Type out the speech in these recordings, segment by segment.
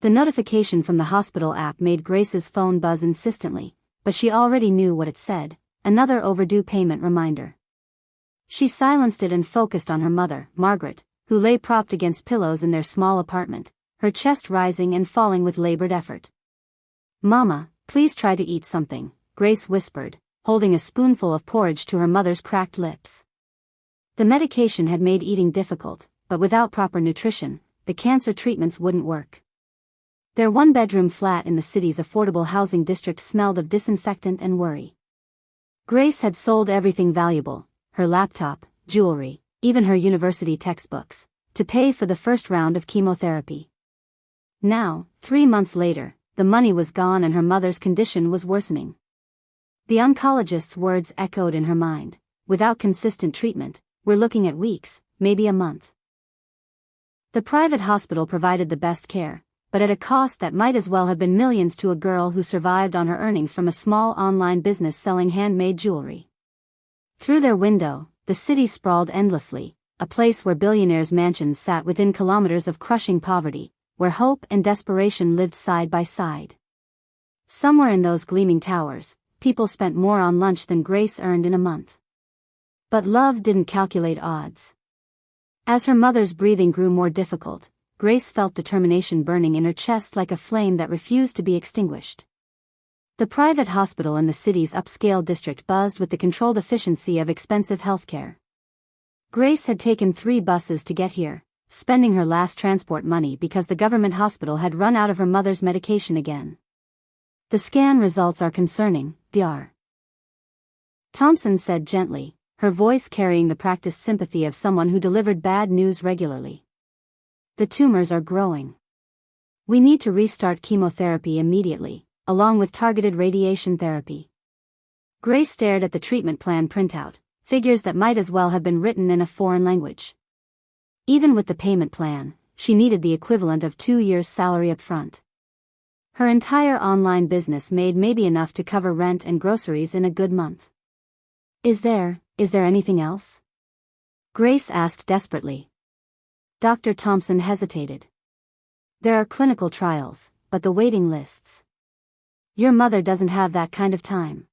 The notification from the hospital app made Grace's phone buzz insistently, but she already knew what it said: another overdue payment reminder. She silenced it and focused on her mother, Margaret, who lay propped against pillows in their small apartment, her chest rising and falling with labored effort. "Mama, please try to eat something," Grace whispered, holding a spoonful of porridge to her mother's cracked lips. The medication had made eating difficult, but without proper nutrition, the cancer treatments wouldn't work. Their one-bedroom flat in the city's affordable housing district smelled of disinfectant and worry. Grace had sold everything valuable, her laptop, jewelry, even her university textbooks, to pay for the first round of chemotherapy. Now, 3 months later, the money was gone and her mother's condition was worsening. The oncologist's words echoed in her mind: without consistent treatment, we're looking at weeks, maybe a month. The private hospital provided the best care, but at a cost that might as well have been millions to a girl who survived on her earnings from a small online business selling handmade jewelry. Through their window, the city sprawled endlessly, a place where billionaires' mansions sat within kilometers of crushing poverty, where hope and desperation lived side by side. Somewhere in those gleaming towers, people spent more on lunch than Grace earned in a month. But love didn't calculate odds. As her mother's breathing grew more difficult, Grace felt determination burning in her chest like a flame that refused to be extinguished. The private hospital in the city's upscale district buzzed with the controlled efficiency of expensive healthcare. Grace had taken 3 buses to get here, spending her last transport money because the government hospital had run out of her mother's medication again. "The scan results are concerning, Dr. Thompson said gently, her voice carrying the practiced sympathy of someone who delivered bad news regularly. "The tumors are growing. We need to restart chemotherapy immediately, along with targeted radiation therapy." Grace stared at the treatment plan printout, figures that might as well have been written in a foreign language. Even with the payment plan, she needed the equivalent of 2 years' salary up front. Her entire online business made maybe enough to cover rent and groceries in a good month. Is there anything else?" Grace asked desperately. Dr. Thompson hesitated. "There are clinical trials, but the waiting lists. Your mother doesn't have that kind of time."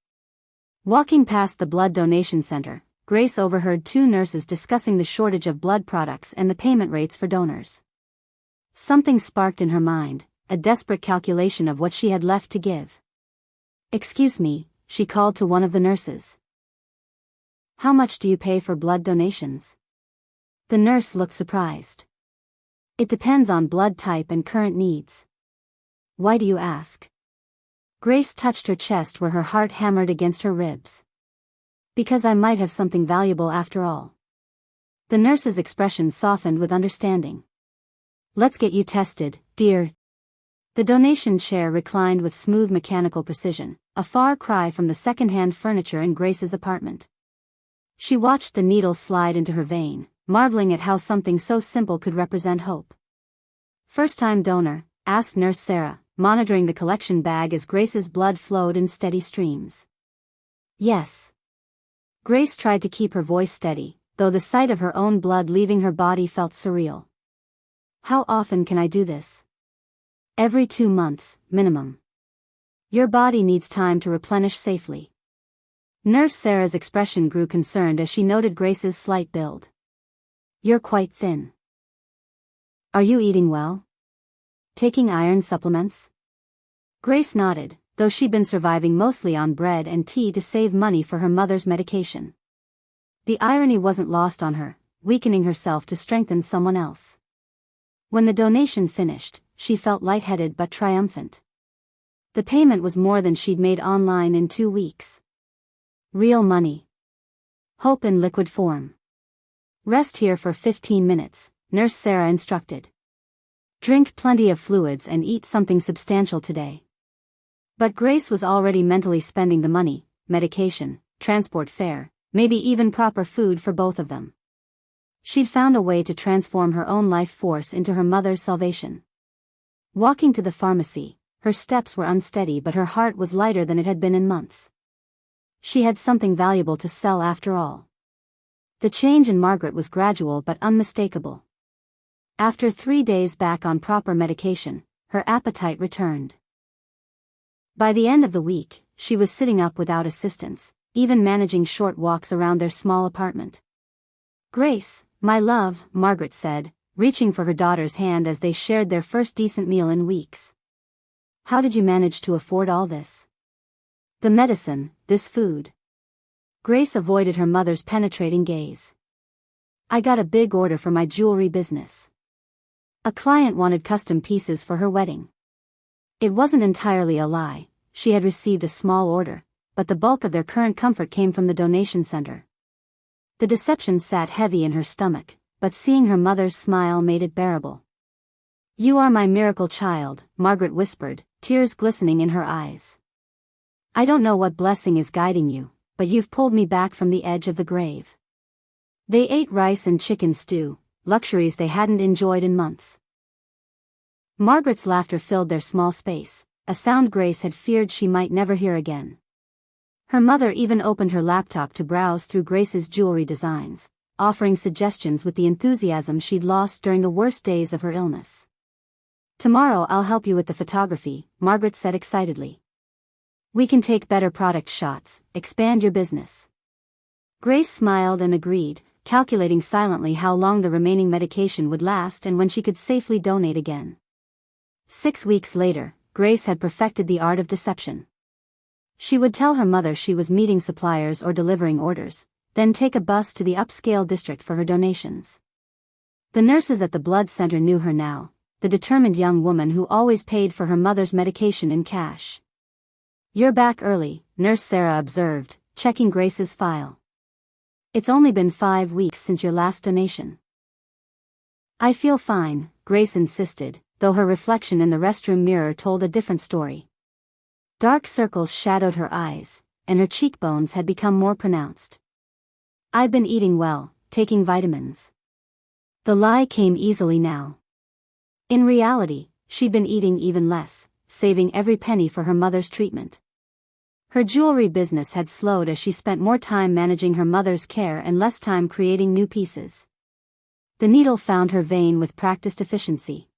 Walking past the blood donation center, Grace overheard 2 nurses discussing the shortage of blood products and the payment rates for donors. Something sparked in her mind, a desperate calculation of what she had left to give. "Excuse me," she called to one of the nurses. "How much do you pay for blood donations?" The nurse looked surprised. "It depends on blood type and current needs." "Why do you ask?" Grace touched her chest where her heart hammered against her ribs. "Because I might have something valuable after all." The nurse's expression softened with understanding. "Let's get you tested, dear." The donation chair reclined with smooth mechanical precision, a far cry from the second-hand furniture in Grace's apartment. She watched the needle slide into her vein, marveling at how something so simple could represent hope. "First-time donor?" asked Nurse Sarah, monitoring the collection bag as Grace's blood flowed in steady streams. "Yes." Grace tried to keep her voice steady, though the sight of her own blood leaving her body felt surreal. "How often can I do this?" "Every 2 months, minimum. Your body needs time to replenish safely." Nurse Sarah's expression grew concerned as she noted Grace's slight build. "You're quite thin. Are you eating well? Taking iron supplements?" Grace nodded, though she'd been surviving mostly on bread and tea to save money for her mother's medication. The irony wasn't lost on her, weakening herself to strengthen someone else. When the donation finished, she felt lightheaded but triumphant. The payment was more than she'd made online in 2 weeks. Real money. Hope in liquid form. "Rest here for 15 minutes, Nurse Sarah instructed. "Drink plenty of fluids and eat something substantial today." But Grace was already mentally spending the money, medication, transport fare, maybe even proper food for both of them. She'd found a way to transform her own life force into her mother's salvation. Walking to the pharmacy, her steps were unsteady but her heart was lighter than it had been in months. She had something valuable to sell after all. The change in Margaret was gradual but unmistakable. After 3 days back on proper medication, her appetite returned. By the end of the week, she was sitting up without assistance, even managing short walks around their small apartment. "Grace, my love," Margaret said, reaching for her daughter's hand as they shared their first decent meal in weeks. "How did you manage to afford all this? The medicine, this food." Grace avoided her mother's penetrating gaze. "I got a big order for my jewelry business. A client wanted custom pieces for her wedding." It wasn't entirely a lie, she had received a small order, but the bulk of their current comfort came from the donation center. The deception sat heavy in her stomach, but seeing her mother's smile made it bearable. "You are my miracle child," Margaret whispered, tears glistening in her eyes. "I don't know what blessing is guiding you, but you've pulled me back from the edge of the grave." They ate rice and chicken stew, luxuries they hadn't enjoyed in months. Margaret's laughter filled their small space, a sound Grace had feared she might never hear again. Her mother even opened her laptop to browse through Grace's jewelry designs, offering suggestions with the enthusiasm she'd lost during the worst days of her illness. "Tomorrow I'll help you with the photography," Margaret said excitedly. "We can take better product shots, expand your business." Grace smiled and agreed, calculating silently how long the remaining medication would last and when she could safely donate again. 6 weeks later, Grace had perfected the art of deception. She would tell her mother she was meeting suppliers or delivering orders, then take a bus to the upscale district for her donations. The nurses at the blood center knew her now, the determined young woman who always paid for her mother's medication in cash. "You're back early," Nurse Sarah observed, checking Grace's file. "It's only been 5 weeks since your last donation." "I feel fine," Grace insisted, though her reflection in the restroom mirror told a different story. Dark circles shadowed her eyes, and her cheekbones had become more pronounced. "I've been eating well, taking vitamins." The lie came easily now. In reality, she'd been eating even less, saving every penny for her mother's treatment. Her jewelry business had slowed as she spent more time managing her mother's care and less time creating new pieces. The needle found her vein with practiced efficiency.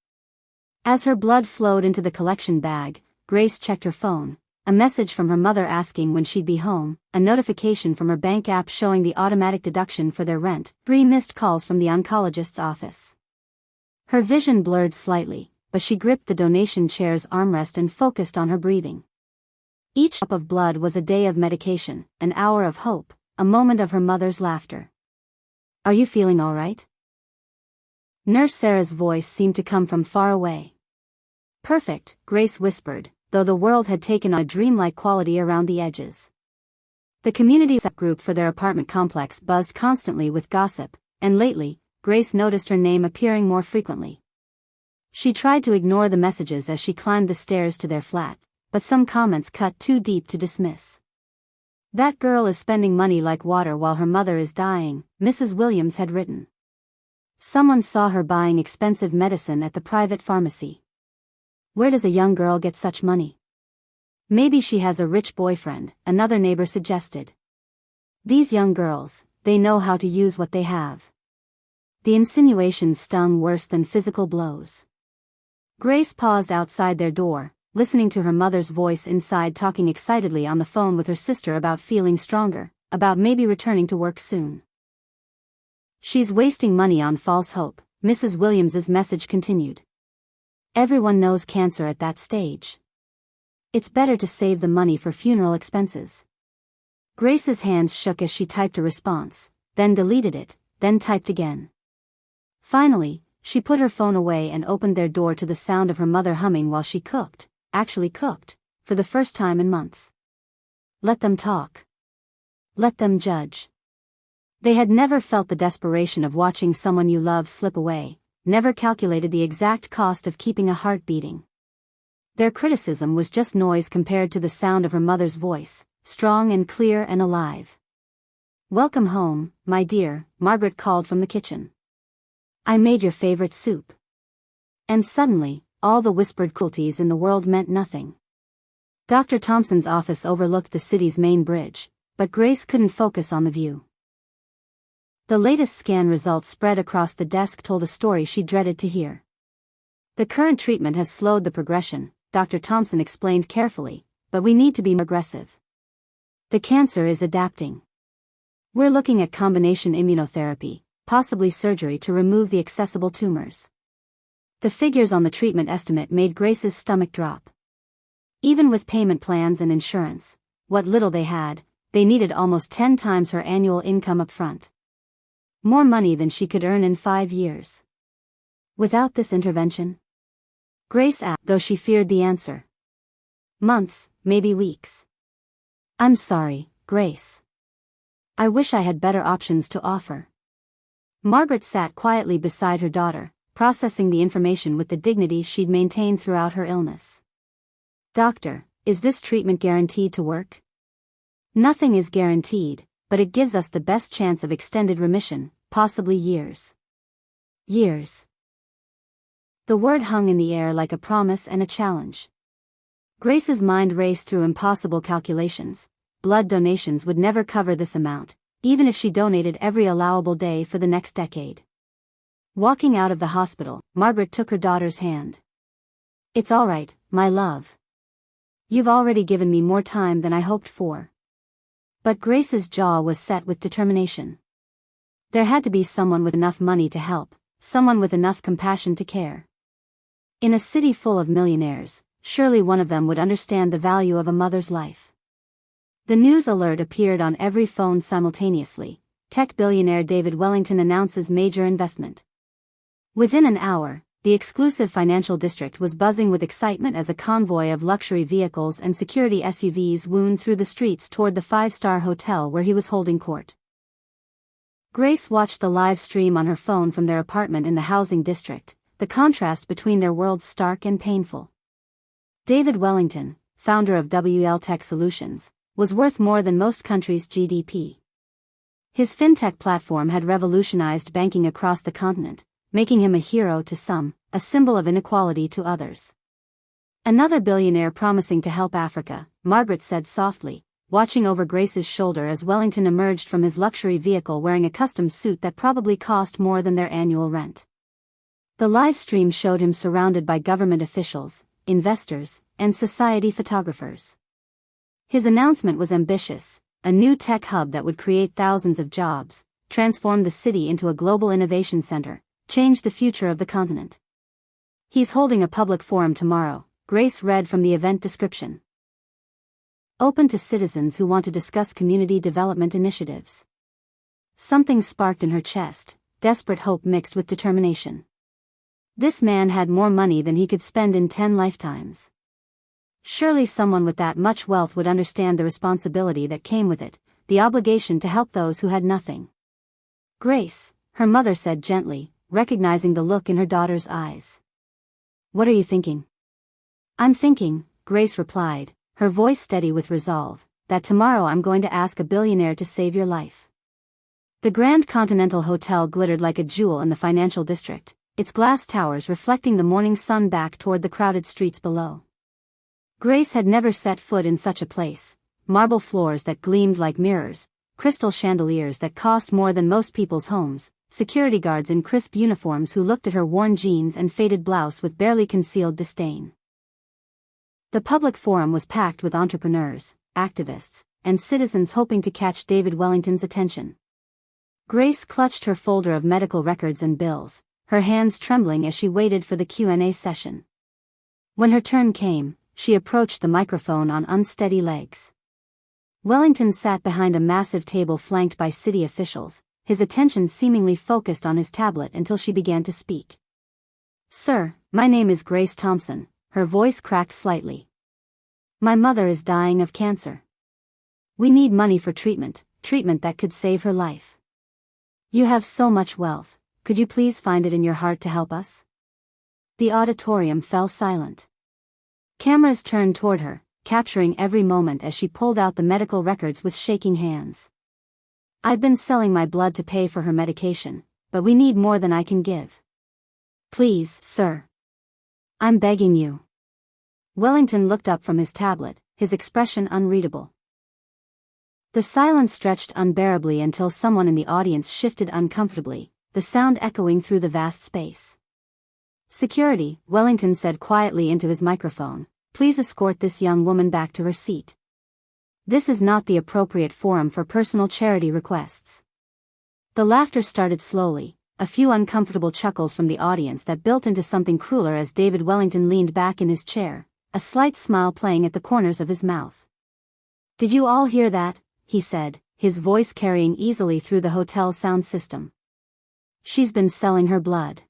As her blood flowed into the collection bag, Grace checked her phone, a message from her mother asking when she'd be home, a notification from her bank app showing the automatic deduction for their rent, 3 missed calls from the oncologist's office. Her vision blurred slightly, but she gripped the donation chair's armrest and focused on her breathing. Each drop of blood was a day of medication, an hour of hope, a moment of her mother's laughter. "Are you feeling all right?" Nurse Sarah's voice seemed to come from far away. "Perfect," Grace whispered, though the world had taken on a dreamlike quality around the edges. The community WhatsApp group for their apartment complex buzzed constantly with gossip, and lately, Grace noticed her name appearing more frequently. She tried to ignore the messages as she climbed the stairs to their flat, but some comments cut too deep to dismiss. "That girl is spending money like water while her mother is dying," Mrs. Williams had written. "Someone saw her buying expensive medicine at the private pharmacy. Where does a young girl get such money? Maybe she has a rich boyfriend," another neighbor suggested. "These young girls, they know how to use what they have." The insinuations stung worse than physical blows. Grace paused outside their door, listening to her mother's voice inside talking excitedly on the phone with her sister about feeling stronger, about maybe returning to work soon. "She's wasting money on false hope," Mrs. Williams's message continued. "Everyone knows cancer at that stage. It's better to save the money for funeral expenses." Grace's hands shook as she typed a response, then deleted it, then typed again. Finally, she put her phone away and opened their door to the sound of her mother humming while she cooked, actually cooked, for the first time in months. Let them talk. Let them judge. They had never felt the desperation of watching someone you love slip away, never calculated the exact cost of keeping a heart beating. Their criticism was just noise compared to the sound of her mother's voice, strong and clear and alive. "Welcome home, my dear," Margaret called from the kitchen. "I made your favorite soup." And suddenly, all the whispered cruelties in the world meant nothing. Dr. Thompson's office overlooked the city's main bridge, but Grace couldn't focus on the view. The latest scan results spread across the desk told a story she dreaded to hear. The current treatment has slowed the progression, Dr. Thompson explained carefully, but we need to be more aggressive. The cancer is adapting. We're looking at combination immunotherapy, possibly surgery to remove the accessible tumors. The figures on the treatment estimate made Grace's stomach drop. Even with payment plans and insurance, what little they had, they needed almost 10 times her annual income up front. More money than she could earn in 5 years. Without this intervention? Grace asked, though she feared the answer. Months, maybe weeks. I'm sorry, Grace. I wish I had better options to offer. Margaret sat quietly beside her daughter, processing the information with the dignity she'd maintained throughout her illness. Doctor, is this treatment guaranteed to work? Nothing is guaranteed, but it gives us the best chance of extended remission, possibly years. Years. The word hung in the air like a promise and a challenge. Grace's mind raced through impossible calculations. Blood donations would never cover this amount, even if she donated every allowable day for the next decade. Walking out of the hospital, Margaret took her daughter's hand. It's all right, my love. You've already given me more time than I hoped for. But Grace's jaw was set with determination. There had to be someone with enough money to help, someone with enough compassion to care. In a city full of millionaires, surely one of them would understand the value of a mother's life. The news alert appeared on every phone simultaneously. Tech billionaire David Wellington announces major investment. Within an hour, the exclusive financial district was buzzing with excitement as a convoy of luxury vehicles and security SUVs wound through the streets toward the 5-star hotel where he was holding court. Grace watched the live stream on her phone from their apartment in the housing district, the contrast between their worlds stark and painful. David Wellington, founder of WL Tech Solutions, was worth more than most countries' GDP. His fintech platform had revolutionized banking across the continent, making him a hero to some, a symbol of inequality to others. Another billionaire promising to help Africa, Margaret said softly, watching over Grace's shoulder as Wellington emerged from his luxury vehicle wearing a custom suit that probably cost more than their annual rent. The live stream showed him surrounded by government officials, investors, and society photographers. His announcement was ambitious, a new tech hub that would create thousands of jobs, transform the city into a global innovation center, change the future of the continent. He's holding a public forum tomorrow, Grace read from the event description. Open to citizens who want to discuss community development initiatives. Something sparked in her chest, desperate hope mixed with determination. This man had more money than he could spend in 10 lifetimes. Surely someone with that much wealth would understand the responsibility that came with it, the obligation to help those who had nothing. Grace, her mother said gently, recognizing the look in her daughter's eyes. What are you thinking? I'm thinking, Grace replied, her voice steady with resolve, that tomorrow I'm going to ask a billionaire to save your life. The Grand Continental Hotel glittered like a jewel in the financial district, its glass towers reflecting the morning sun back toward the crowded streets below. Grace had never set foot in such a place, marble floors that gleamed like mirrors, crystal chandeliers that cost more than most people's homes, security guards in crisp uniforms who looked at her worn jeans and faded blouse with barely concealed disdain. The public forum was packed with entrepreneurs, activists, and citizens hoping to catch David Wellington's attention. Grace clutched her folder of medical records and bills, her hands trembling as she waited for the Q&A session. When her turn came, she approached the microphone on unsteady legs. Wellington sat behind a massive table flanked by city officials, his attention seemingly focused on his tablet until she began to speak. Sir, my name is Grace Thompson, her voice cracked slightly. My mother is dying of cancer. We need money for treatment that could save her life. You have so much wealth, could you please find it in your heart to help us? The auditorium fell silent. Cameras turned toward her, capturing every moment as she pulled out the medical records with shaking hands. I've been selling my blood to pay for her medication, but we need more than I can give. Please, sir. I'm begging you. Wellington looked up from his tablet, his expression unreadable. The silence stretched unbearably until someone in the audience shifted uncomfortably, the sound echoing through the vast space. Security, Wellington said quietly into his microphone. Please escort this young woman back to her seat. This is not the appropriate forum for personal charity requests. The laughter started slowly, a few uncomfortable chuckles from the audience that built into something crueler as David Wellington leaned back in his chair, a slight smile playing at the corners of his mouth. Did you all hear that? He said, his voice carrying easily through the hotel sound system. She's been selling her blood.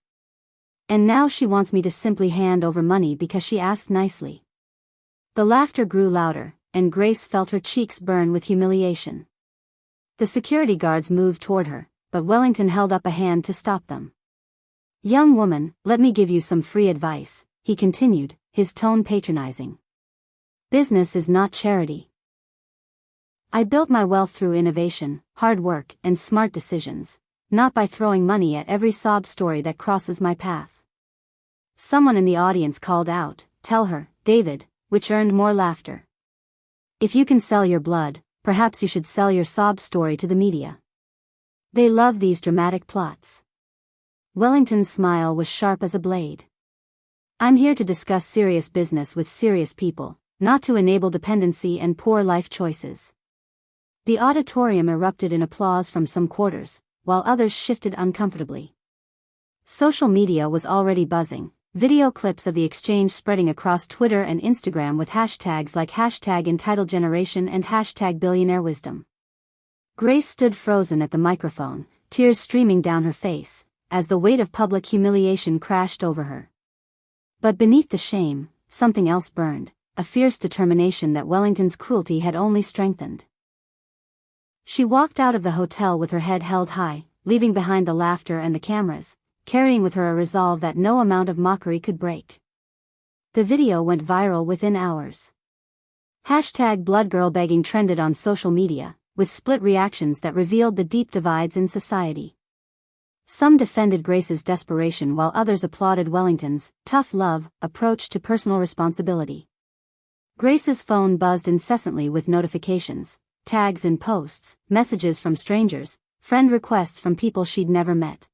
And now she wants me to simply hand over money because she asked nicely. The laughter grew louder, and Grace felt her cheeks burn with humiliation. The security guards moved toward her, but Wellington held up a hand to stop them. Young woman, let me give you some free advice, he continued, his tone patronizing. Business is not charity. I built my wealth through innovation, hard work, and smart decisions, not by throwing money at every sob story that crosses my path. Someone in the audience called out, tell her, David, which earned more laughter. If you can sell your blood, perhaps you should sell your sob story to the media. They love these dramatic plots. Wellington's smile was sharp as a blade. I'm here to discuss serious business with serious people, not to enable dependency and poor life choices. The auditorium erupted in applause from some quarters, while others shifted uncomfortably. Social media was already buzzing, video clips of the exchange spreading across Twitter and Instagram with hashtags like #EntitledGeneration and #BillionaireWisdom. Grace stood frozen at the microphone, tears streaming down her face, as the weight of public humiliation crashed over her. But beneath the shame, something else burned, a fierce determination that Wellington's cruelty had only strengthened. She walked out of the hotel with her head held high, leaving behind the laughter and the cameras, carrying with her a resolve that no amount of mockery could break. The video went viral within hours. #BloodGirlBegging trended on social media, with split reactions that revealed the deep divides in society. Some defended Grace's desperation while others applauded Wellington's tough love approach to personal responsibility. Grace's phone buzzed incessantly with notifications, tags in posts, messages from strangers, friend requests from people she'd never met.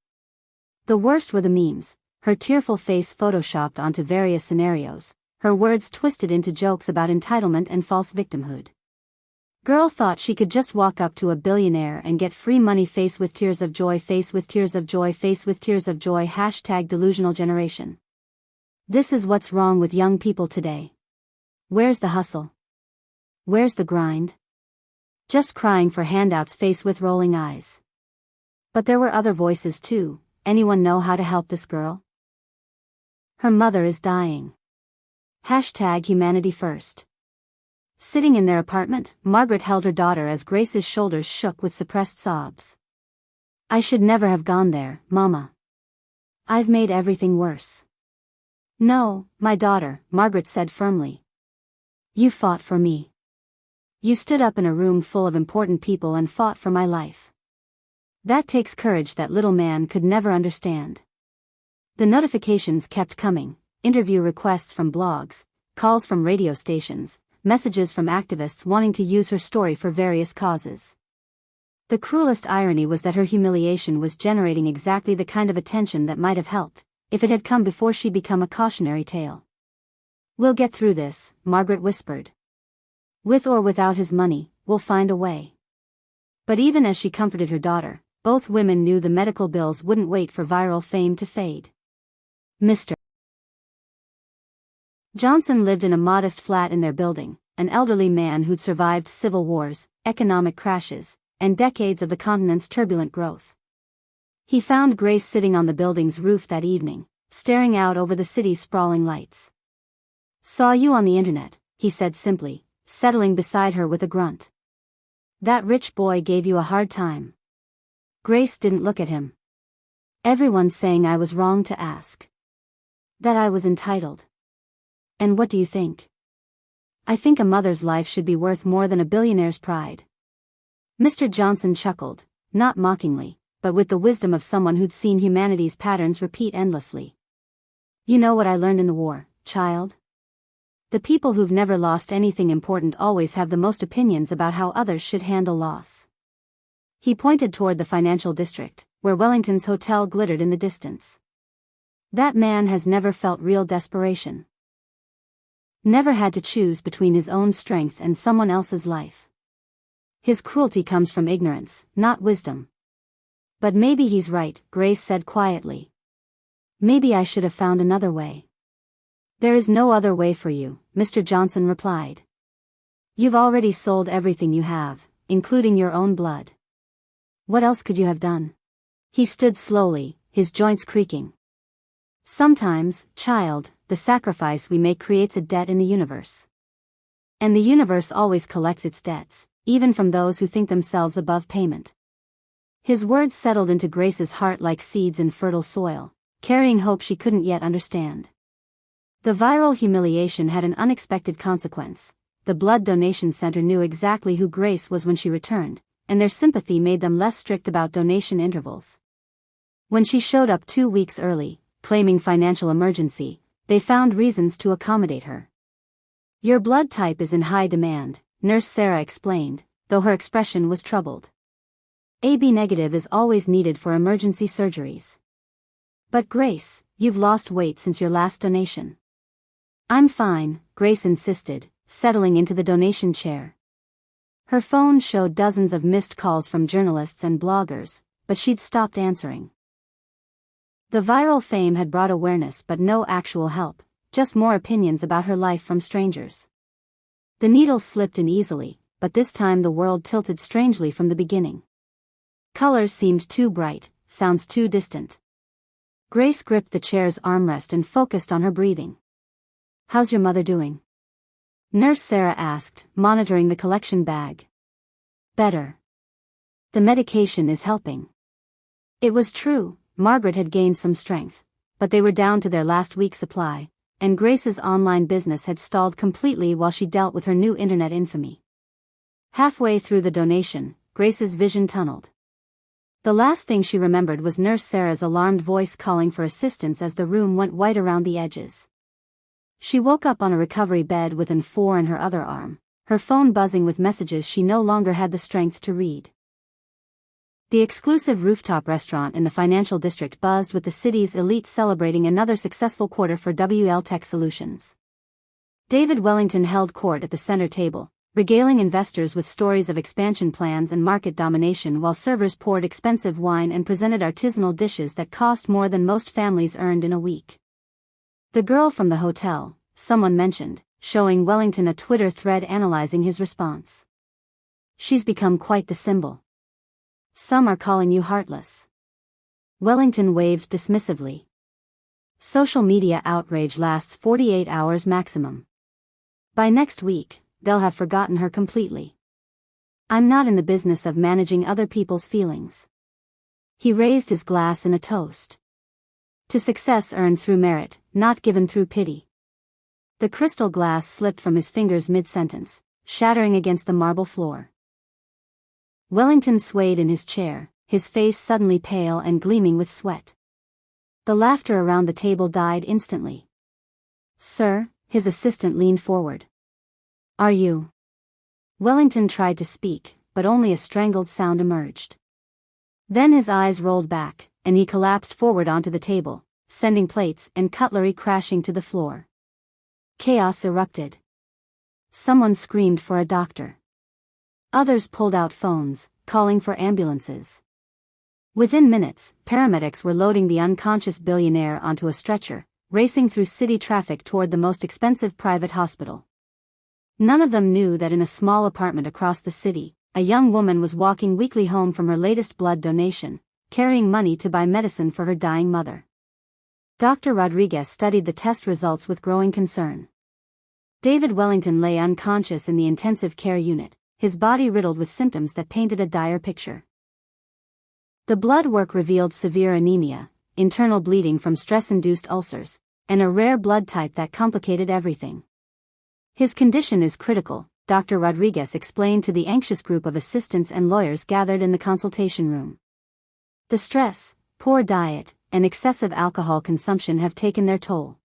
The worst were the memes, her tearful face photoshopped onto various scenarios, her words twisted into jokes about entitlement and false victimhood. Girl thought she could just walk up to a billionaire and get free money. Face with tears of joy, face with tears of joy, face with tears of joy. #delusional generation. This is what's wrong with young people today. Where's the hustle? Where's the grind? Just crying for handouts. Face with rolling eyes. But there were other voices too. Anyone know how to help this girl? Her mother is dying. #humanity first. Sitting in their apartment, Margaret held her daughter as Grace's shoulders shook with suppressed sobs. I should never have gone there, Mama. I've made everything worse. No, my daughter, Margaret said firmly. You fought for me. You stood up in a room full of important people and fought for my life. That takes courage that little man could never understand. The notifications kept coming, interview requests from blogs, calls from radio stations, messages from activists wanting to use her story for various causes. The cruelest irony was that her humiliation was generating exactly the kind of attention that might have helped, if it had come before she became a cautionary tale. We'll get through this, Margaret whispered. With or without his money, we'll find a way. But even as she comforted her daughter, both women knew the medical bills wouldn't wait for viral fame to fade. Mr. Johnson lived in a modest flat in their building, an elderly man who'd survived civil wars, economic crashes, and decades of the continent's turbulent growth. He found Grace sitting on the building's roof that evening, staring out over the city's sprawling lights. Saw you on the internet, he said simply, settling beside her with a grunt. That rich boy gave you a hard time. Grace didn't look at him. Everyone's saying I was wrong to ask. That I was entitled. And what do you think? I think a mother's life should be worth more than a billionaire's pride. Mr. Johnson chuckled, not mockingly, but with the wisdom of someone who'd seen humanity's patterns repeat endlessly. You know what I learned in the war, child? The people who've never lost anything important always have the most opinions about how others should handle loss. He pointed toward the financial district, where Wellington's hotel glittered in the distance. That man has never felt real desperation. Never had to choose between his own strength and someone else's life. His cruelty comes from ignorance, not wisdom. But maybe he's right, Grace said quietly. Maybe I should have found another way. There is no other way for you, Mr. Johnson replied. You've already sold everything you have, including your own blood. What else could you have done? He stood slowly, his joints creaking. Sometimes, child, the sacrifice we make creates a debt in the universe. And the universe always collects its debts, even from those who think themselves above payment. His words settled into Grace's heart like seeds in fertile soil, carrying hope she couldn't yet understand. The viral humiliation had an unexpected consequence. The blood donation center knew exactly who Grace was when she returned, and their sympathy made them less strict about donation intervals. When she showed up 2 weeks early, claiming financial emergency, they found reasons to accommodate her. Your blood type is in high demand, Nurse Sarah explained, though her expression was troubled. AB negative is always needed for emergency surgeries. But Grace, you've lost weight since your last donation. I'm fine, Grace insisted, settling into the donation chair. Her phone showed dozens of missed calls from journalists and bloggers, but she'd stopped answering. The viral fame had brought awareness but no actual help, just more opinions about her life from strangers. The needle slipped in easily, but this time the world tilted strangely from the beginning. Colors seemed too bright, sounds too distant. Grace gripped the chair's armrest and focused on her breathing. How's your mother doing? Nurse Sarah asked, monitoring the collection bag. Better. The medication is helping. It was true, Margaret had gained some strength, but they were down to their last week's supply, and Grace's online business had stalled completely while she dealt with her new internet infamy. Halfway through the donation, Grace's vision tunneled. The last thing she remembered was Nurse Sarah's alarmed voice calling for assistance as the room went white around the edges. She woke up on a recovery bed with an IV in her other arm, her phone buzzing with messages she no longer had the strength to read. The exclusive rooftop restaurant in the financial district buzzed with the city's elite celebrating another successful quarter for WL Tech Solutions. David Wellington held court at the center table, regaling investors with stories of expansion plans and market domination while servers poured expensive wine and presented artisanal dishes that cost more than most families earned in a week. The girl from the hotel, someone mentioned, showing Wellington a Twitter thread analyzing his response. She's become quite the symbol. Some are calling you heartless. Wellington waved dismissively. Social media outrage lasts 48 hours maximum. By next week, they'll have forgotten her completely. I'm not in the business of managing other people's feelings. He raised his glass in a toast. To success earned through merit, not given through pity. The crystal glass slipped from his fingers mid-sentence, shattering against the marble floor. Wellington swayed in his chair, his face suddenly pale and gleaming with sweat. The laughter around the table died instantly. Sir, his assistant leaned forward. Are you? Wellington tried to speak, but only a strangled sound emerged. Then his eyes rolled back, and he collapsed forward onto the table, sending plates and cutlery crashing to the floor. Chaos erupted. Someone screamed for a doctor. Others pulled out phones, calling for ambulances. Within minutes, paramedics were loading the unconscious billionaire onto a stretcher, racing through city traffic toward the most expensive private hospital. None of them knew that in a small apartment across the city, a young woman was walking weakly home from her latest blood donation, carrying money to buy medicine for her dying mother. Dr. Rodriguez studied the test results with growing concern. David Wellington lay unconscious in the intensive care unit, his body riddled with symptoms that painted a dire picture. The blood work revealed severe anemia, internal bleeding from stress-induced ulcers, and a rare blood type that complicated everything. His condition is critical, Dr. Rodriguez explained to the anxious group of assistants and lawyers gathered in the consultation room. The stress, poor diet, and excessive alcohol consumption have taken their toll.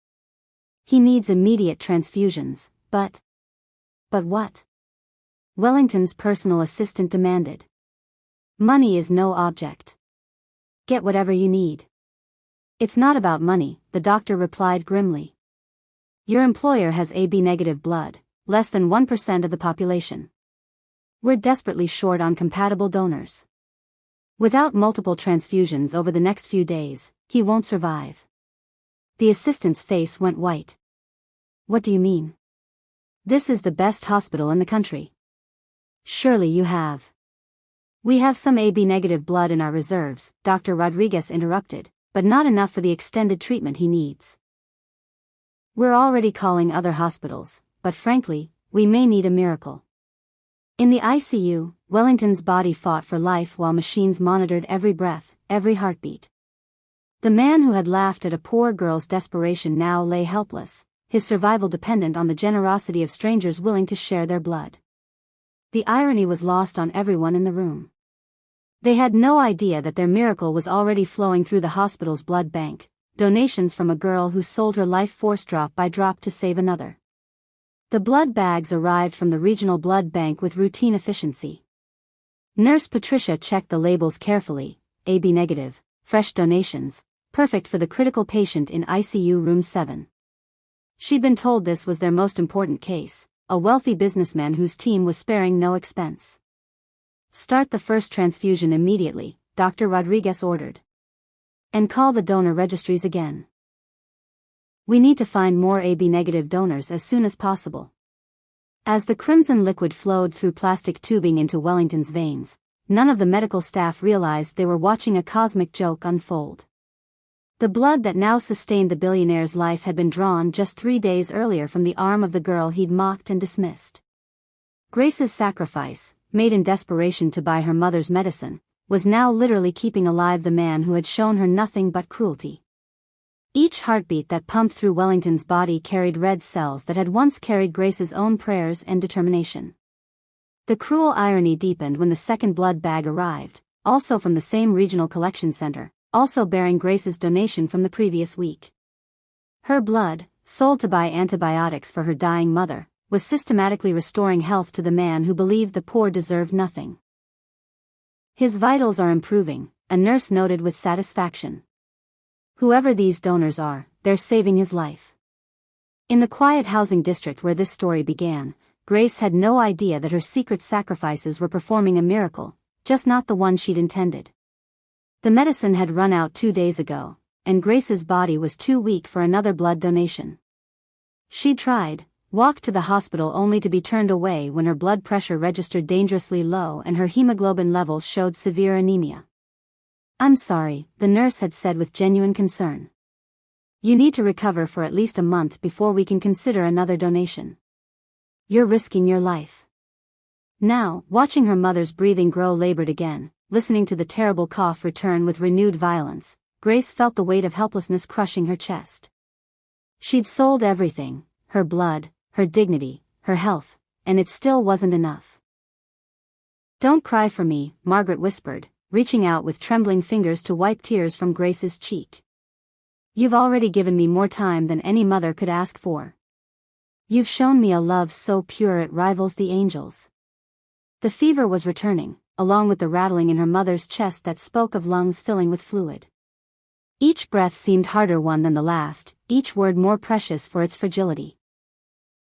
He needs immediate transfusions, but what? Wellington's personal assistant demanded. Money is no object. Get whatever you need. It's not about money, the doctor replied grimly. Your employer has AB-negative blood, less than 1% of the population. We're desperately short on compatible donors. Without multiple transfusions over the next few days, he won't survive. The assistant's face went white. What do you mean? This is the best hospital in the country. Surely you have. We have some AB-negative blood in our reserves, Dr. Rodriguez interrupted, but not enough for the extended treatment he needs. We're already calling other hospitals, but frankly, we may need a miracle. In the ICU, Wellington's body fought for life while machines monitored every breath, every heartbeat. The man who had laughed at a poor girl's desperation now lay helpless, his survival dependent on the generosity of strangers willing to share their blood. The irony was lost on everyone in the room. They had no idea that their miracle was already flowing through the hospital's blood bank, donations from a girl who sold her life force drop by drop to save another. The blood bags arrived from the regional blood bank with routine efficiency. Nurse Patricia checked the labels carefully, AB negative, fresh donations, perfect for the critical patient in ICU room 7. She'd been told this was their most important case, a wealthy businessman whose team was sparing no expense. Start the first transfusion immediately, Dr. Rodriguez ordered. And call the donor registries again. We need to find more AB-negative donors as soon as possible. As the crimson liquid flowed through plastic tubing into Wellington's veins, none of the medical staff realized they were watching a cosmic joke unfold. The blood that now sustained the billionaire's life had been drawn just 3 days earlier from the arm of the girl he'd mocked and dismissed. Grace's sacrifice, made in desperation to buy her mother's medicine, was now literally keeping alive the man who had shown her nothing but cruelty. Each heartbeat that pumped through Wellington's body carried red cells that had once carried Grace's own prayers and determination. The cruel irony deepened when the second blood bag arrived, also from the same regional collection center, also bearing Grace's donation from the previous week. Her blood, sold to buy antibiotics for her dying mother, was systematically restoring health to the man who believed the poor deserved nothing. His vitals are improving, a nurse noted with satisfaction. Whoever these donors are, they're saving his life. In the quiet housing district where this story began, Grace had no idea that her secret sacrifices were performing a miracle, just not the one she'd intended. The medicine had run out 2 days ago, and Grace's body was too weak for another blood donation. She tried, walked to the hospital only to be turned away when her blood pressure registered dangerously low and her hemoglobin levels showed severe anemia. I'm sorry, the nurse had said with genuine concern. You need to recover for at least a month before we can consider another donation. You're risking your life. Now, watching her mother's breathing grow labored again, listening to the terrible cough return with renewed violence, Grace felt the weight of helplessness crushing her chest. She'd sold everything, her blood, her dignity, her health, and it still wasn't enough. Don't cry for me, Margaret whispered, reaching out with trembling fingers to wipe tears from Grace's cheek. You've already given me more time than any mother could ask for. You've shown me a love so pure it rivals the angels. The fever was returning, along with the rattling in her mother's chest that spoke of lungs filling with fluid. Each breath seemed harder one than the last, each word more precious for its fragility.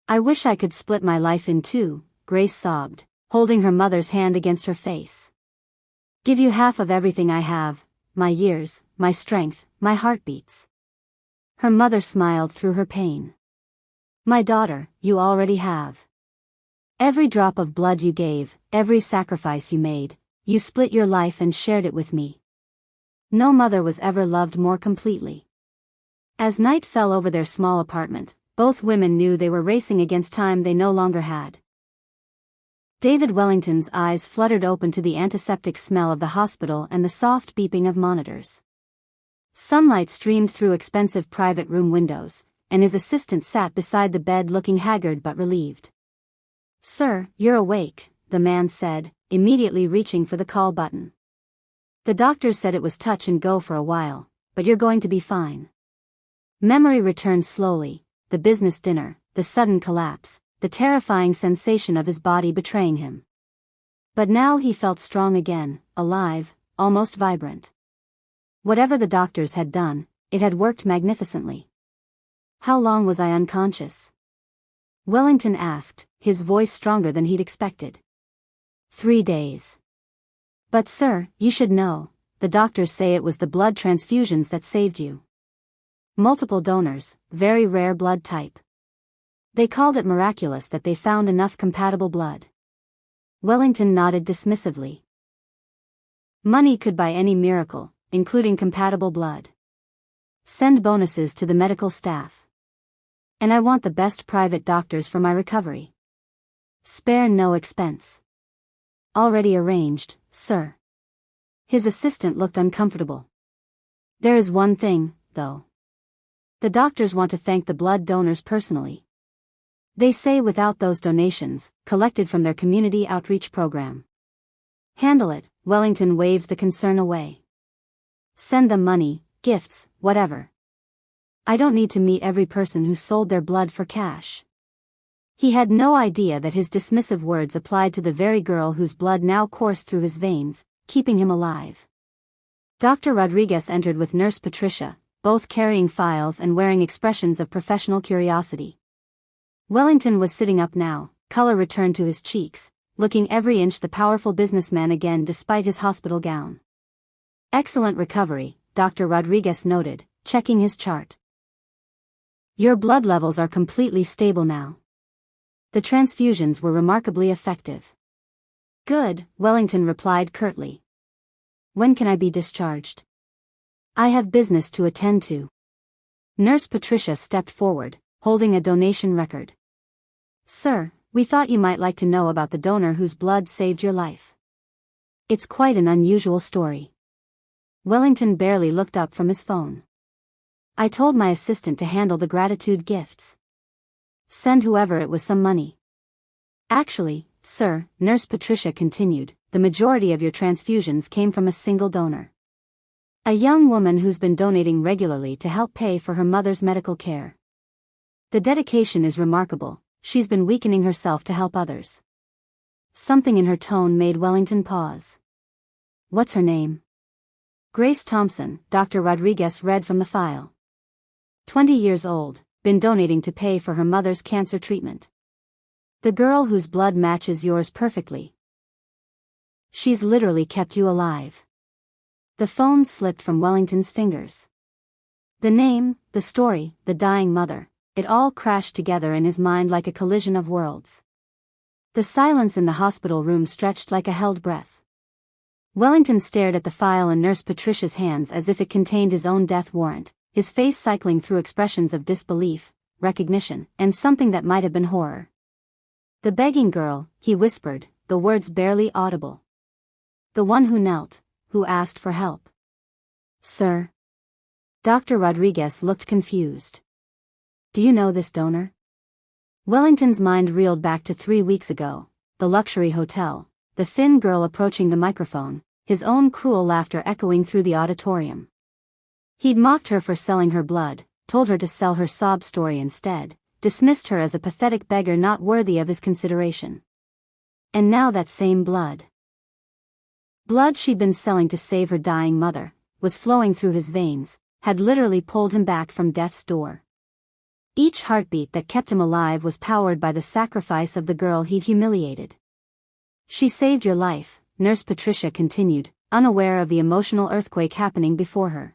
I wish I could split my life in two, Grace sobbed, holding her mother's hand against her face. Give you half of everything I have, my years, my strength, my heartbeats. Her mother smiled through her pain. My daughter, you already have. Every drop of blood you gave, every sacrifice you made, you split your life and shared it with me. No mother was ever loved more completely. As night fell over their small apartment, both women knew they were racing against time they no longer had. David Wellington's eyes fluttered open to the antiseptic smell of the hospital and the soft beeping of monitors. Sunlight streamed through expensive private room windows, and his assistant sat beside the bed looking haggard but relieved. Sir, you're awake, the man said, immediately reaching for the call button. The doctor said it was touch and go for a while, but you're going to be fine. Memory returned slowly, the business dinner, the sudden collapse, the terrifying sensation of his body betraying him. But now he felt strong again, alive, almost vibrant. Whatever the doctors had done, it had worked magnificently. How long was I unconscious? Wellington asked, his voice stronger than he'd expected. 3 days. But sir, you should know, the doctors say it was the blood transfusions that saved you. Multiple donors, very rare blood type. They called it miraculous that they found enough compatible blood. Wellington nodded dismissively. Money could buy any miracle, including compatible blood. Send bonuses to the medical staff. And I want the best private doctors for my recovery. Spare no expense. Already arranged, sir. His assistant looked uncomfortable. There is one thing, though. The doctors want to thank the blood donors personally. They say without those donations, collected from their community outreach program. Handle it, Wellington waved the concern away. Send them money, gifts, whatever. I don't need to meet every person who sold their blood for cash. He had no idea that his dismissive words applied to the very girl whose blood now coursed through his veins, keeping him alive. Dr. Rodriguez entered with Nurse Patricia, both carrying files and wearing expressions of professional curiosity. Wellington was sitting up now, color returned to his cheeks, looking every inch the powerful businessman again despite his hospital gown. Excellent recovery, Dr. Rodriguez noted, checking his chart. Your blood levels are completely stable now. The transfusions were remarkably effective. Good, Wellington replied curtly. When can I be discharged? I have business to attend to. Nurse Patricia stepped forward, holding a donation record. Sir, we thought you might like to know about the donor whose blood saved your life. It's quite an unusual story. Wellington barely looked up from his phone. I told my assistant to handle the gratitude gifts. Send whoever it was some money. Actually, sir, Nurse Patricia continued, the majority of your transfusions came from a single donor. A young woman who's been donating regularly to help pay for her mother's medical care. The dedication is remarkable, she's been weakening herself to help others. Something in her tone made Wellington pause. What's her name? Grace Thompson, Dr. Rodriguez read from the file. 20 years old, been donating to pay for her mother's cancer treatment. The girl whose blood matches yours perfectly. She's literally kept you alive. The phone slipped from Wellington's fingers. The name, the story, the dying mother, it all crashed together in his mind like a collision of worlds. The silence in the hospital room stretched like a held breath. Wellington stared at the file in Nurse Patricia's hands as if it contained his own death warrant, his face cycling through expressions of disbelief, recognition, and something that might have been horror. The begging girl, he whispered, the words barely audible. The one who knelt, who asked for help. Sir. Dr. Rodriguez looked confused. Do you know this donor? Wellington's mind reeled back to 3 weeks ago, the luxury hotel, the thin girl approaching the microphone, his own cruel laughter echoing through the auditorium. He'd mocked her for selling her blood, told her to sell her sob story instead, dismissed her as a pathetic beggar not worthy of his consideration. And now that same blood she'd been selling to save her dying mother, was flowing through his veins, had literally pulled him back from death's door. Each heartbeat that kept him alive was powered by the sacrifice of the girl he'd humiliated. She saved your life, Nurse Patricia continued, unaware of the emotional earthquake happening before her.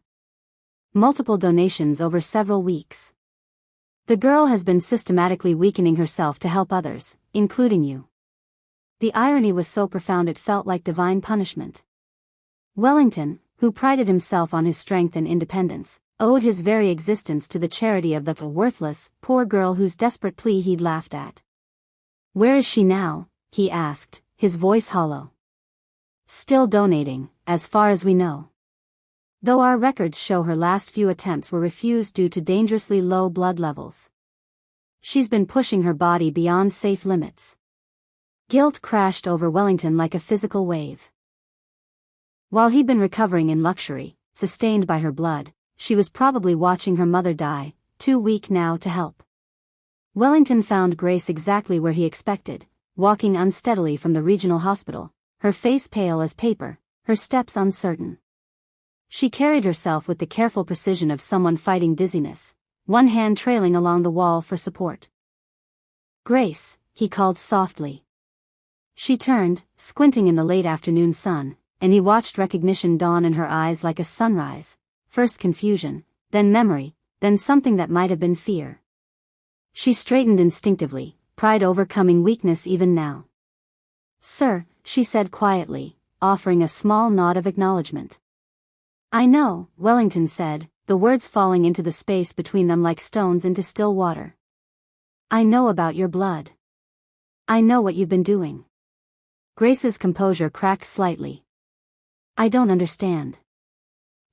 Multiple donations over several weeks. The girl has been systematically weakening herself to help others, including you. The irony was so profound it felt like divine punishment. Wellington, who prided himself on his strength and independence, owed his very existence to the charity of the worthless, poor girl whose desperate plea he'd laughed at. Where is she now? He asked, his voice hollow. Still donating, as far as we know. Though our records show her last few attempts were refused due to dangerously low blood levels. She's been pushing her body beyond safe limits. Guilt crashed over Wellington like a physical wave. While he'd been recovering in luxury, sustained by her blood, she was probably watching her mother die, too weak now to help. Wellington found Grace exactly where he expected, walking unsteadily from the regional hospital, her face pale as paper, her steps uncertain. She carried herself with the careful precision of someone fighting dizziness, one hand trailing along the wall for support. "Grace," he called softly. She turned, squinting in the late afternoon sun, and he watched recognition dawn in her eyes like a sunrise, first confusion, then memory, then something that might have been fear. She straightened instinctively, pride overcoming weakness even now. "Sir," she said quietly, offering a small nod of acknowledgement. "I know," Wellington said, the words falling into the space between them like stones into still water. "I know about your blood. I know what you've been doing." Grace's composure cracked slightly. "I don't understand."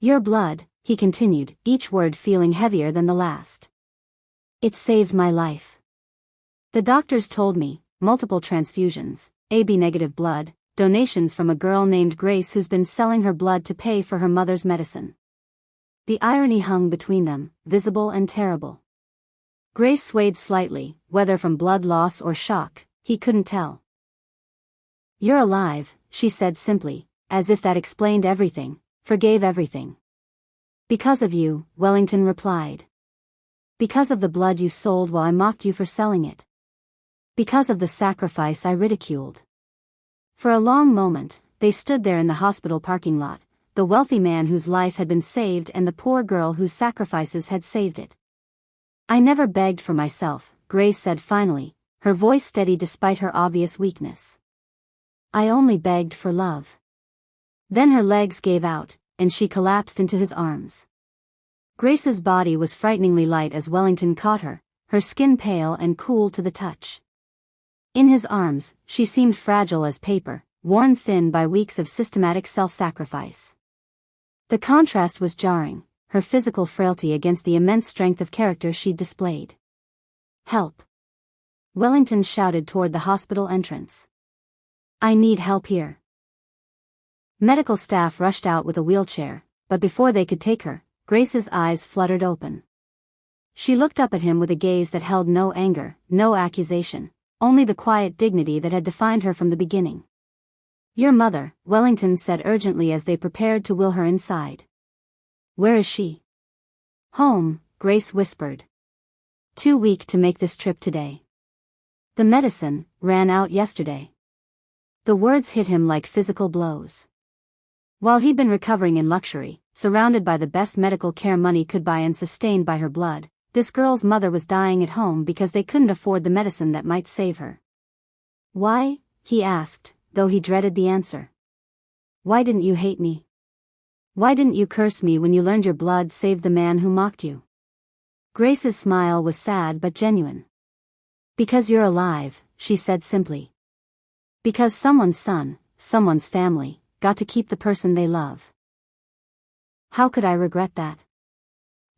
"Your blood," he continued, each word feeling heavier than the last. "It saved my life. The doctors told me, multiple transfusions, AB-negative blood, donations from a girl named Grace who's been selling her blood to pay for her mother's medicine." The irony hung between them, visible and terrible. Grace swayed slightly, whether from blood loss or shock, he couldn't tell. "You're alive," she said simply, as if that explained everything, forgave everything. "Because of you," Wellington replied. "Because of the blood you sold while I mocked you for selling it. Because of the sacrifice I ridiculed." For a long moment, they stood there in the hospital parking lot, the wealthy man whose life had been saved and the poor girl whose sacrifices had saved it. "I never begged for myself," Grace said finally, her voice steady despite her obvious weakness. "I only begged for love." Then her legs gave out, and she collapsed into his arms. Grace's body was frighteningly light as Wellington caught her, her skin pale and cool to the touch. In his arms, she seemed fragile as paper, worn thin by weeks of systematic self-sacrifice. The contrast was jarring, her physical frailty against the immense strength of character she'd displayed. "Help!" Wellington shouted toward the hospital entrance. "I need help here." Medical staff rushed out with a wheelchair, but before they could take her, Grace's eyes fluttered open. She looked up at him with a gaze that held no anger, no accusation, only the quiet dignity that had defined her from the beginning. "Your mother," Wellington said urgently as they prepared to wheel her inside. "Where is she?" "Home," Grace whispered. "Too weak to make this trip today. The medicine ran out yesterday." The words hit him like physical blows. While he'd been recovering in luxury, surrounded by the best medical care money could buy and sustained by her blood, this girl's mother was dying at home because they couldn't afford the medicine that might save her. "Why?" he asked, though he dreaded the answer. "Why didn't you hate me? Why didn't you curse me when you learned your blood saved the man who mocked you?" Grace's smile was sad but genuine. "Because you're alive," she said simply. "Because someone's son, someone's family, got to keep the person they love." "How could I regret that?"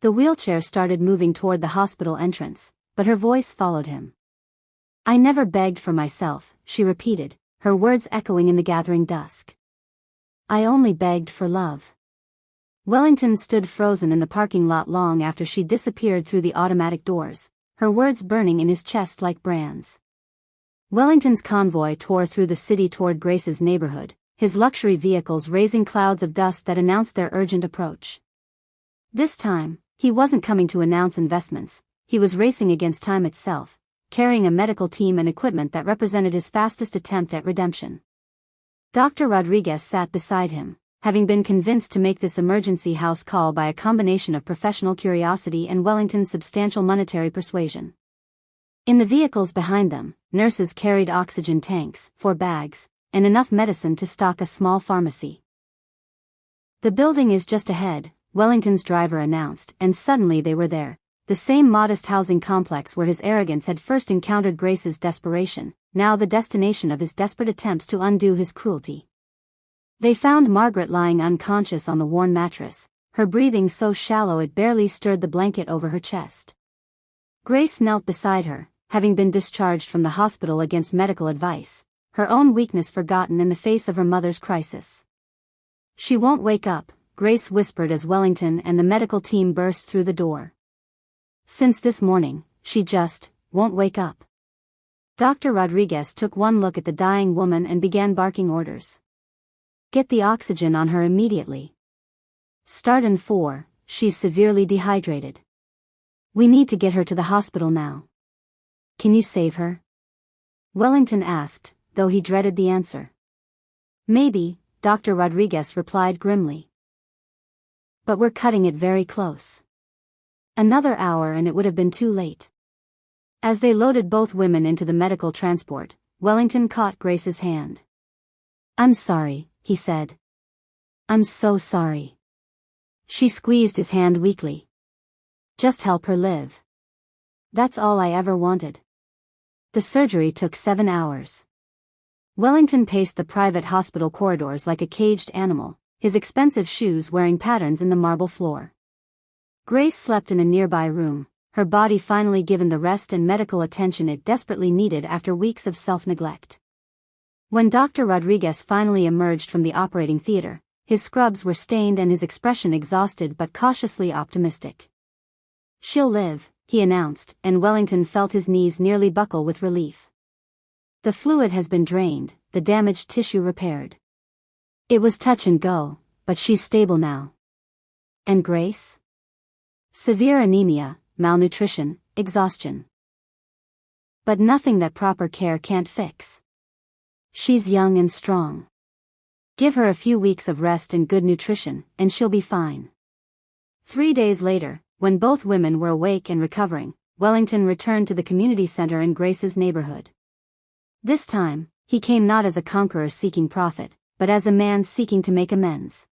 The wheelchair started moving toward the hospital entrance, but her voice followed him. "I never begged for myself," she repeated, her words echoing in the gathering dusk. "I only begged for love." Wellington stood frozen in the parking lot long after she disappeared through the automatic doors, her words burning in his chest like brands. Wellington's convoy tore through the city toward Grace's neighborhood, his luxury vehicles raising clouds of dust that announced their urgent approach. This time, he wasn't coming to announce investments, he was racing against time itself, carrying a medical team and equipment that represented his fastest attempt at redemption. Dr. Rodriguez sat beside him, having been convinced to make this emergency house call by a combination of professional curiosity and Wellington's substantial monetary persuasion. In the vehicles behind them, nurses carried oxygen tanks, 4 bags, and enough medicine to stock a small pharmacy. "The building is just ahead," Wellington's driver announced, and suddenly they were there, the same modest housing complex where his arrogance had first encountered Grace's desperation, now the destination of his desperate attempts to undo his cruelty. They found Margaret lying unconscious on the worn mattress, her breathing so shallow it barely stirred the blanket over her chest. Grace knelt beside her, having been discharged from the hospital against medical advice, her own weakness forgotten in the face of her mother's crisis. "She won't wake up," Grace whispered as Wellington and the medical team burst through the door. "Since this morning, she just won't wake up." Dr. Rodriguez took one look at the dying woman and began barking orders. "Get the oxygen on her immediately." Start in 4, she's severely dehydrated. We need to get her to the hospital now. Can you save her? Wellington asked, though he dreaded the answer. Maybe, Dr. Rodriguez replied grimly. But we're cutting it very close. Another hour and it would have been too late. As they loaded both women into the medical transport, Wellington caught Grace's hand. I'm sorry, he said. I'm so sorry. She squeezed his hand weakly. Just help her live. That's all I ever wanted. The surgery took 7 hours. Wellington paced the private hospital corridors like a caged animal, his expensive shoes wearing patterns in the marble floor. Grace slept in a nearby room, her body finally given the rest and medical attention it desperately needed after weeks of self-neglect. When Dr. Rodriguez finally emerged from the operating theater, his scrubs were stained and his expression exhausted but cautiously optimistic. She'll live, he announced, and Wellington felt his knees nearly buckle with relief. The fluid has been drained, the damaged tissue repaired. It was touch and go, but she's stable now. And Grace? Severe anemia, malnutrition, exhaustion. But nothing that proper care can't fix. She's young and strong. Give her a few weeks of rest and good nutrition, and she'll be fine. 3 days later, when both women were awake and recovering, Wellington returned to the community center in Grace's neighborhood. This time, he came not as a conqueror seeking profit, but as a man seeking to make amends.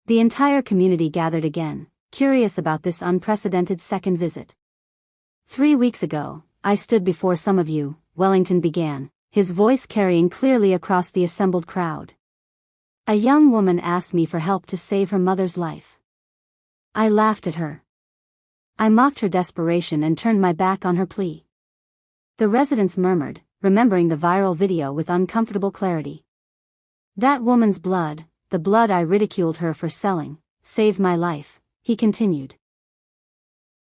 The entire community gathered again, curious about this unprecedented second visit. 3 weeks ago, I stood before some of you, Wellington began, his voice carrying clearly across the assembled crowd. A young woman asked me for help to save her mother's life. I laughed at her. I mocked her desperation and turned my back on her plea. The residents murmured, remembering the viral video with uncomfortable clarity. That woman's blood, the blood I ridiculed her for selling, saved my life, he continued.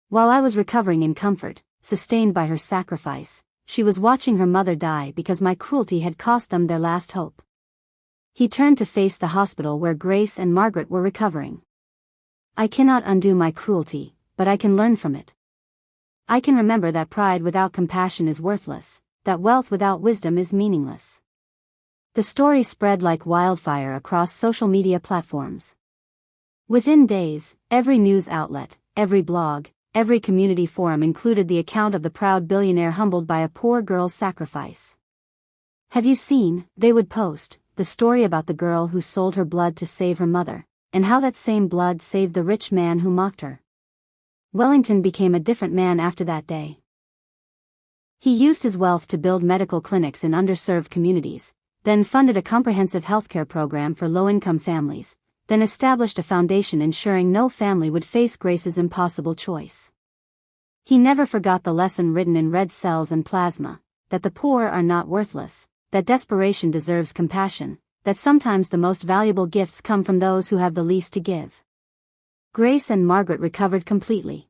While I was recovering in comfort, sustained by her sacrifice, she was watching her mother die because my cruelty had cost them their last hope. He turned to face the hospital where Grace and Margaret were recovering. I cannot undo my cruelty, but I can learn from it. I can remember that pride without compassion is worthless, that wealth without wisdom is meaningless. The story spread like wildfire across social media platforms. Within days, every news outlet, every blog, every community forum included the account of the proud billionaire humbled by a poor girl's sacrifice. Have you seen, they would post, the story about the girl who sold her blood to save her mother, and how that same blood saved the rich man who mocked her. Wellington became a different man after that day. He used his wealth to build medical clinics in underserved communities, then funded a comprehensive healthcare program for low-income families, then established a foundation ensuring no family would face Grace's impossible choice. He never forgot the lesson written in red cells and plasma, that the poor are not worthless, that desperation deserves compassion, that sometimes the most valuable gifts come from those who have the least to give. Grace and Margaret recovered completely.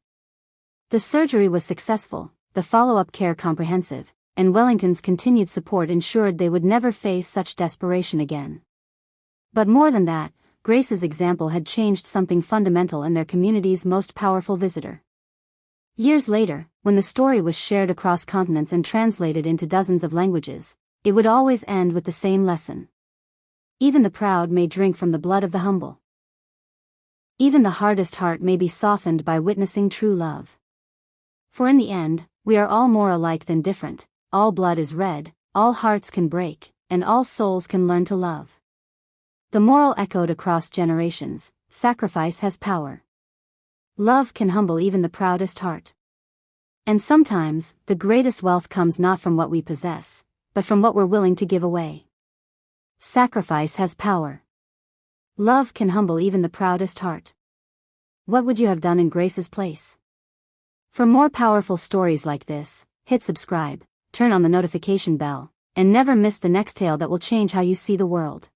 The surgery was successful, the follow-up care comprehensive, and Wellington's continued support ensured they would never face such desperation again. But more than that, Grace's example had changed something fundamental in their community's most powerful visitor. Years later, when the story was shared across continents and translated into dozens of languages, it would always end with the same lesson. Even the proud may drink from the blood of the humble. Even the hardest heart may be softened by witnessing true love. For in the end, we are all more alike than different, all blood is red, all hearts can break, and all souls can learn to love. The moral echoed across generations: sacrifice has power. Love can humble even the proudest heart. And sometimes, the greatest wealth comes not from what we possess, but from what we're willing to give away. Sacrifice has power. Love can humble even the proudest heart. What would you have done in Grace's place? For more powerful stories like this, hit subscribe, turn on the notification bell, and never miss the next tale that will change how you see the world.